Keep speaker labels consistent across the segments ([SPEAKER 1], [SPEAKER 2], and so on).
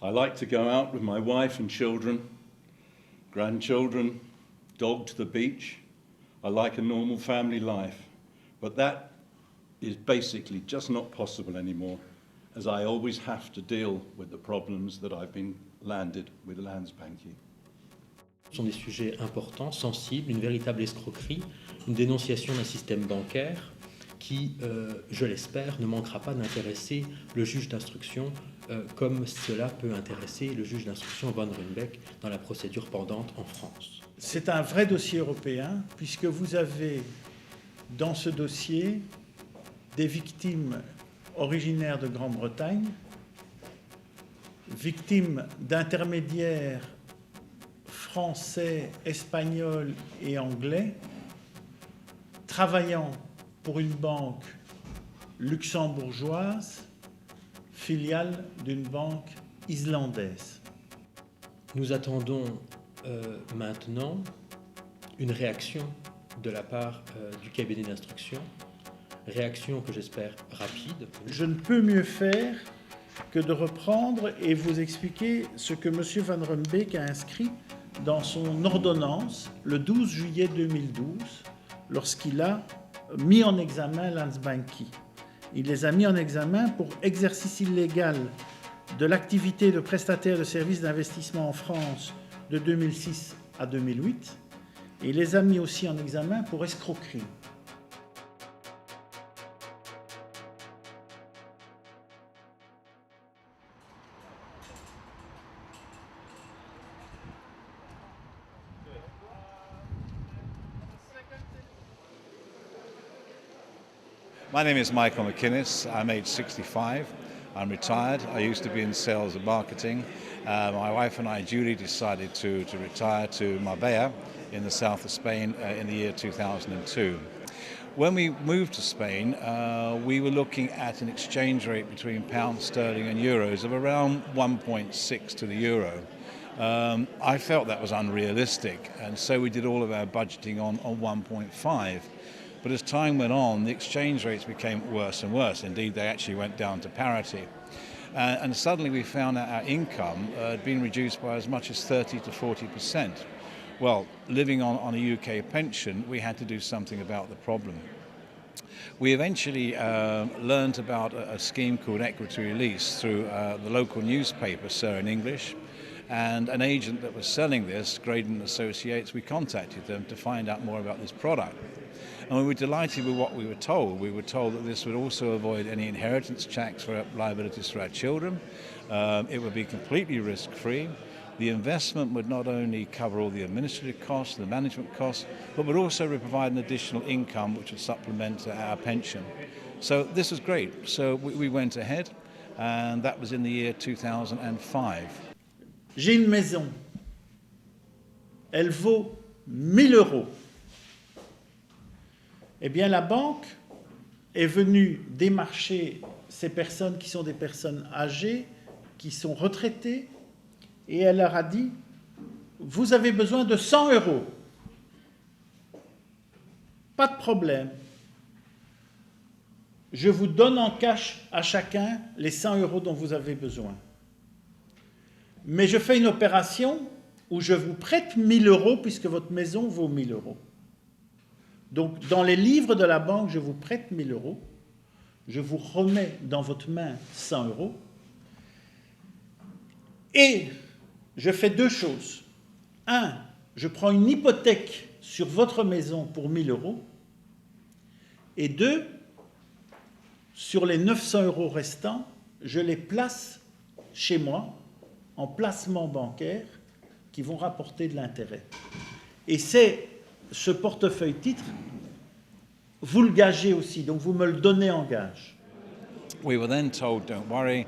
[SPEAKER 1] I like to go out with my wife and children, grandchildren, dog to the beach. I like a normal family life, but that is basically just not possible anymore, as I always have to deal with the problems that I've been landed with Landsbanki.
[SPEAKER 2] Ce sont des sujets importants, sensibles, une véritable escroquerie, une dénonciation d'un système bancaire qui, je l'espère, ne manquera pas d'intéresser le juge d'instruction comme cela peut intéresser le juge d'instruction Van Ruymbeck dans la procédure pendante en France.
[SPEAKER 3] C'est un vrai dossier européen puisque vous avez dans ce dossier des victimes originaires de Grande-Bretagne, victimes d'intermédiaires français, espagnols et anglais, travaillant pour une banque luxembourgeoise, filiale d'une banque islandaise.
[SPEAKER 2] Nous attendons maintenant une réaction de la part du cabinet d'instruction, réaction que j'espère rapide.
[SPEAKER 3] Je ne peux mieux faire que de reprendre et vous expliquer ce que M. Van Ruymbeck a inscrit dans son ordonnance le 12 juillet 2012, lorsqu'il a mis en examen Landsbanki. Il les a mis en examen pour exercice illégal de l'activité de prestataire de services d'investissement en France de 2006 à 2008, et il les a mis aussi en examen pour escroquerie.
[SPEAKER 4] My name is Michael McInnes. I'm age 65. I'm retired. I used to be in sales and marketing. My wife and I, Julie, decided to retire to Marbella in the south of Spain in the year 2002. When we moved to Spain, we were looking at an exchange rate between pounds sterling and euros of around 1.6 to the euro. I felt that was unrealistic, and so we did all of our budgeting on 1.5. But as time went on, the exchange rates became worse and worse. Indeed, they actually went down to parity. And suddenly we found that our income had been reduced by as much as 30 to 40%. Well, living on a UK pension, we had to do something about the problem. We eventually learned about a scheme called equity release through the local newspaper, Sir in English, and an agent that was selling this, Graydon Associates. We contacted them to find out more about this product. And we were delighted with what we were told. We were told that this would also avoid any inheritance tax for liabilities for our children. It would be completely risk-free. The investment would not only cover all the administrative costs, the management costs, but would also provide an additional income which would supplement our pension. So this was great. So we went ahead, and that was in the year 2005.
[SPEAKER 3] J'ai une maison. Elle vaut 1000 €. Eh bien, la banque est venue démarcher ces personnes qui sont des personnes âgées, qui sont retraitées, et elle leur a dit « Vous avez besoin de 100 €. Pas de problème. Je vous donne en cash à chacun les 100 € dont vous avez besoin. Mais je fais une opération où je vous prête 1000 € puisque votre maison vaut 1000 €. Donc, dans les livres de la banque, je vous prête 1000 €, je vous remets dans votre main 100 €, et je fais deux choses. Un, je prends une hypothèque sur votre maison pour 1000 €, et deux, sur les 900 € restants, je les place chez moi, en placement bancaire, qui vont rapporter de l'intérêt. Et c'est ce portefeuille titre, vous le gagez aussi, donc vous me le donnez en gage.
[SPEAKER 4] We were then told, don't worry,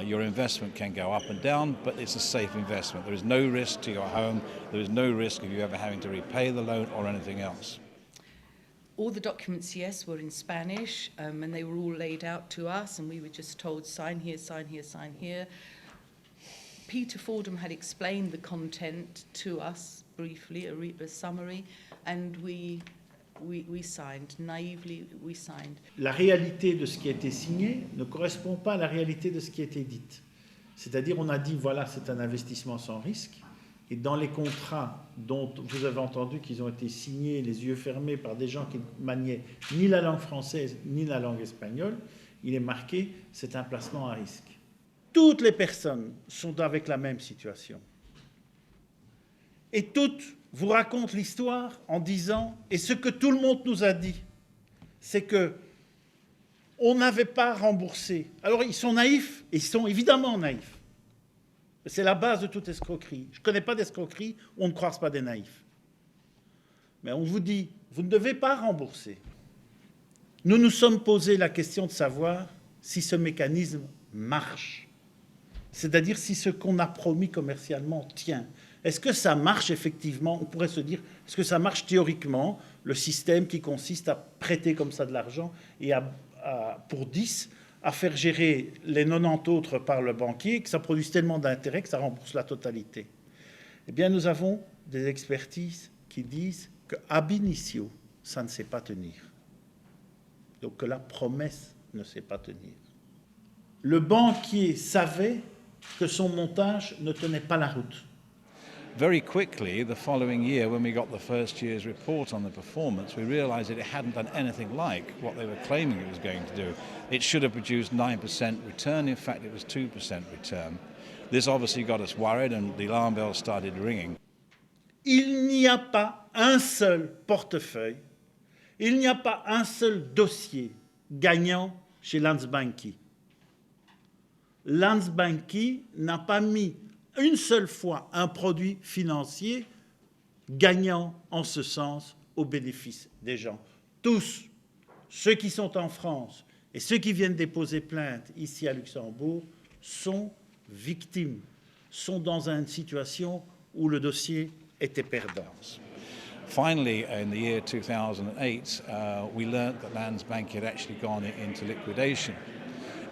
[SPEAKER 4] your investment can go up and down, but it's a safe investment. There is no risk to your home. There is no risk of you ever having to repay the loan or anything else.
[SPEAKER 5] All the documents, yes, were in Spanish, and they were all laid out to us, and we were just told, sign here, sign here, sign here. Peter Fordham had explained the content to us briefly, a summary, and we signed. Naively, we signed.
[SPEAKER 3] La réalité de ce qui a été signé ne correspond pas à la réalité de ce qui a été dit. C'est-à-dire, on a dit, voilà, c'est un investissement sans risque. Et dans les contrats dont vous avez entendu qu'ils ont été signés les yeux fermés par des gens qui ne maniaient ni la langue française ni la langue espagnole, il est marqué, c'est un placement à risque. Toutes les personnes sont avec la même situation. Et toutes vous racontent l'histoire en disant, et ce que tout le monde nous a dit, c'est que on n'avait pas remboursé. Alors ils sont naïfs, et ils sont évidemment naïfs. C'est la base de toute escroquerie. Je ne connais pas d'escroquerie, on ne croise pas des naïfs. Mais on vous dit, vous ne devez pas rembourser. Nous nous sommes posé la question de savoir si ce mécanisme marche. C'est-à-dire si ce qu'on a promis commercialement tient. Est-ce que ça marche effectivement? On pourrait se dire, est-ce que ça marche théoriquement, le système qui consiste à prêter comme ça de l'argent et pour 10, à faire gérer les 90 autres par le banquier, que ça produise tellement d'intérêts que ça rembourse la totalité? Eh bien, nous avons des expertises qui disent que ab initio, ça ne sait pas tenir. Donc que la promesse ne sait pas tenir. Le banquier savait que son montage ne tenait pas la route.
[SPEAKER 4] Very quickly, the following year, when we got the first year's report on the performance, we realised that it hadn't done anything like what they were claiming it was going to do. It should have produced 9% return. In fact, it was 2% return. This obviously got us worried, and the alarm bells started ringing.
[SPEAKER 3] Il n'y a pas un seul portefeuille, il n'y a pas un seul dossier gagnant chez Landsbanki. Landsbanki n'a pas mis une seule fois un produit financier gagnant en ce sens au bénéfice des gens. Tous, ceux qui sont en France et ceux qui viennent déposer plainte ici à Luxembourg, sont victimes, sont dans une situation où le dossier était perdant.
[SPEAKER 4] Finally, in the year 2008, we learned that Landsbanki had actually gone into liquidation.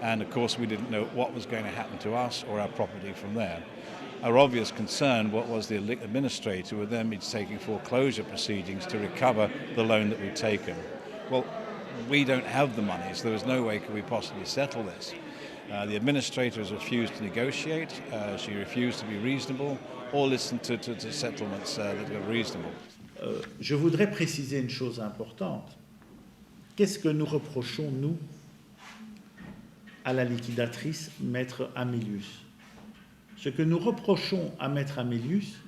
[SPEAKER 4] And of course, we didn't know what was going to happen to us or our property from there. Our obvious concern was the administrator would then be taking foreclosure proceedings to recover the loan that we'd taken. Well, we don't have the money, so there was no way could we possibly settle this. The administrator has refused to negotiate, she refused to be reasonable, or listen to settlements that are reasonable.
[SPEAKER 3] Je voudrais préciser une chose importante. Qu'est-ce que nous reprochons, nous, à la liquidatrice, Maître Amélius? Ce que nous reprochons à Maître Amélius,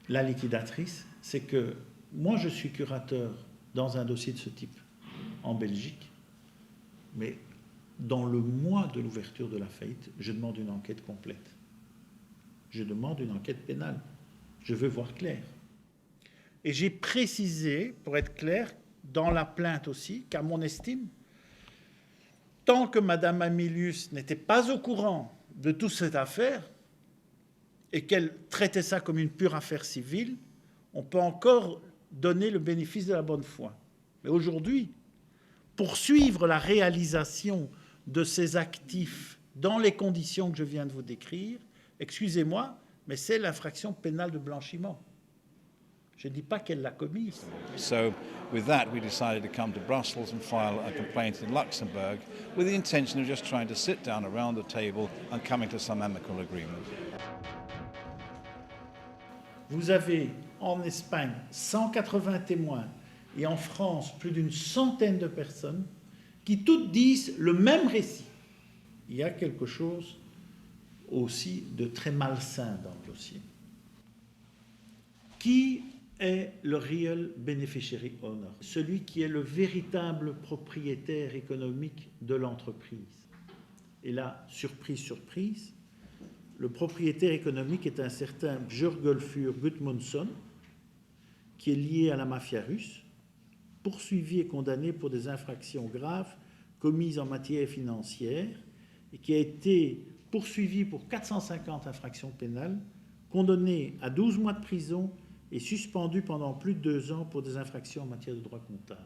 [SPEAKER 3] la liquidatrice, c'est que moi, je suis curateur dans un dossier de ce type en Belgique, mais dans le mois de l'ouverture de la faillite, je demande une enquête complète. Je demande une enquête pénale. Je veux voir clair. Et j'ai précisé, pour être clair, dans la plainte aussi, qu'à mon estime, tant que Mme Amélius n'était pas au courant de toute cette affaire et qu'elle traitait ça comme une pure affaire civile, on peut encore donner le bénéfice de la bonne foi. Mais aujourd'hui, pour suivre la réalisation de ces actifs dans les conditions que je viens de vous décrire, excusez-moi, mais c'est l'infraction pénale de blanchiment. Je ne dis pas qu'elle l'a commise.
[SPEAKER 4] So with that, we decided to come to Brussels and file a complaint in Luxembourg with the intention of just trying to sit down around the table and coming to some amicable agreement.
[SPEAKER 3] Vous avez en Espagne 180 témoins et en France plus d'une centaine de personnes qui toutes disent le même récit. Il y a quelque chose aussi de très malsain dans le dossier. Qui est le real beneficiary owner? Celui qui est le véritable propriétaire économique de l'entreprise. Et là, surprise, surprise, le propriétaire économique est un certain Björgulfur Gudmundsson, qui est lié à la mafia russe, poursuivi et condamné pour des infractions graves commises en matière financière et qui a été poursuivi pour 450 infractions pénales, condamné à 12 mois de prison et suspendu pendant plus de 2 ans pour des infractions en matière de droit comptable.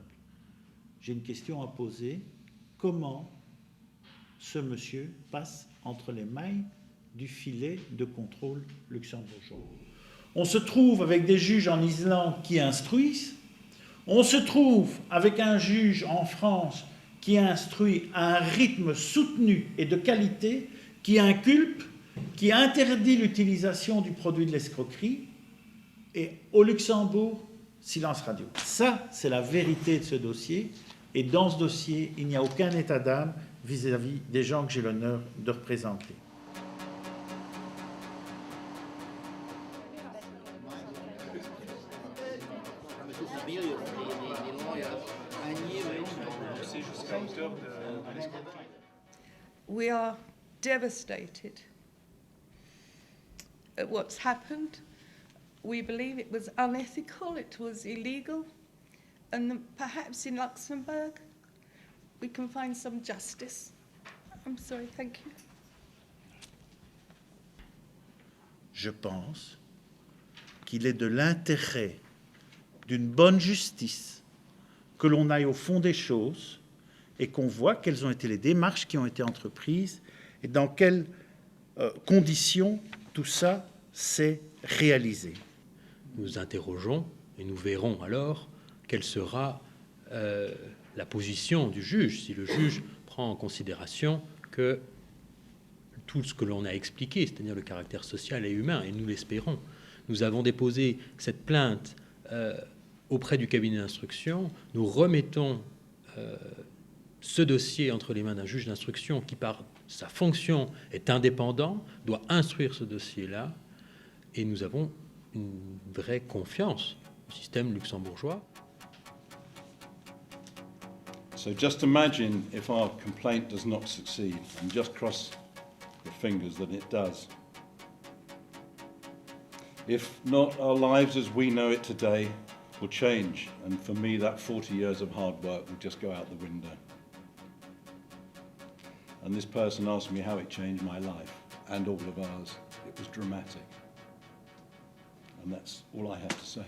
[SPEAKER 3] J'ai une question à poser. Comment ce monsieur passe entre les mailles du filet de contrôle luxembourgeois? On se trouve avec des juges en Islande qui instruisent. On se trouve avec un juge en France qui instruit à un rythme soutenu et de qualité, qui inculpe, qui interdit l'utilisation du produit de l'escroquerie, et au Luxembourg, silence radio. Ça, c'est la vérité de ce dossier, et dans ce dossier, il n'y a aucun état d'âme vis-à-vis des gens que j'ai l'honneur de représenter.
[SPEAKER 5] We are devastated at what's happened. We believe it was unethical, it was illegal, and that perhaps in Luxembourg we can find some justice. I'm sorry, thank you.
[SPEAKER 3] Je pense qu'il est de l'intérêt d'une bonne justice que l'on aille au fond des choses et qu'on voit quelles ont été les démarches qui ont été entreprises et dans quelles conditions tout ça s'est réalisé.
[SPEAKER 2] Nous interrogeons et nous verrons alors quelle sera la position du juge, si le juge prend en considération que tout ce que l'on a expliqué, c'est-à-dire le caractère social et humain, et nous l'espérons. Nous avons déposé cette plainte auprès du cabinet d'instruction. Nous remettons ce dossier entre les mains d'un juge d'instruction qui, par sa fonction, est indépendant, doit instruire ce dossier-là, et nous avons une vraie confiance au système luxembourgeois.
[SPEAKER 1] So just imagine if our complaint does not succeed, and just cross your fingers that it does. If not, our lives as we know it today will change, and for me that 40 years of hard work will just go out the window. And this person asked me how it changed my life, and all of ours. It was dramatic. And that's all I have to say.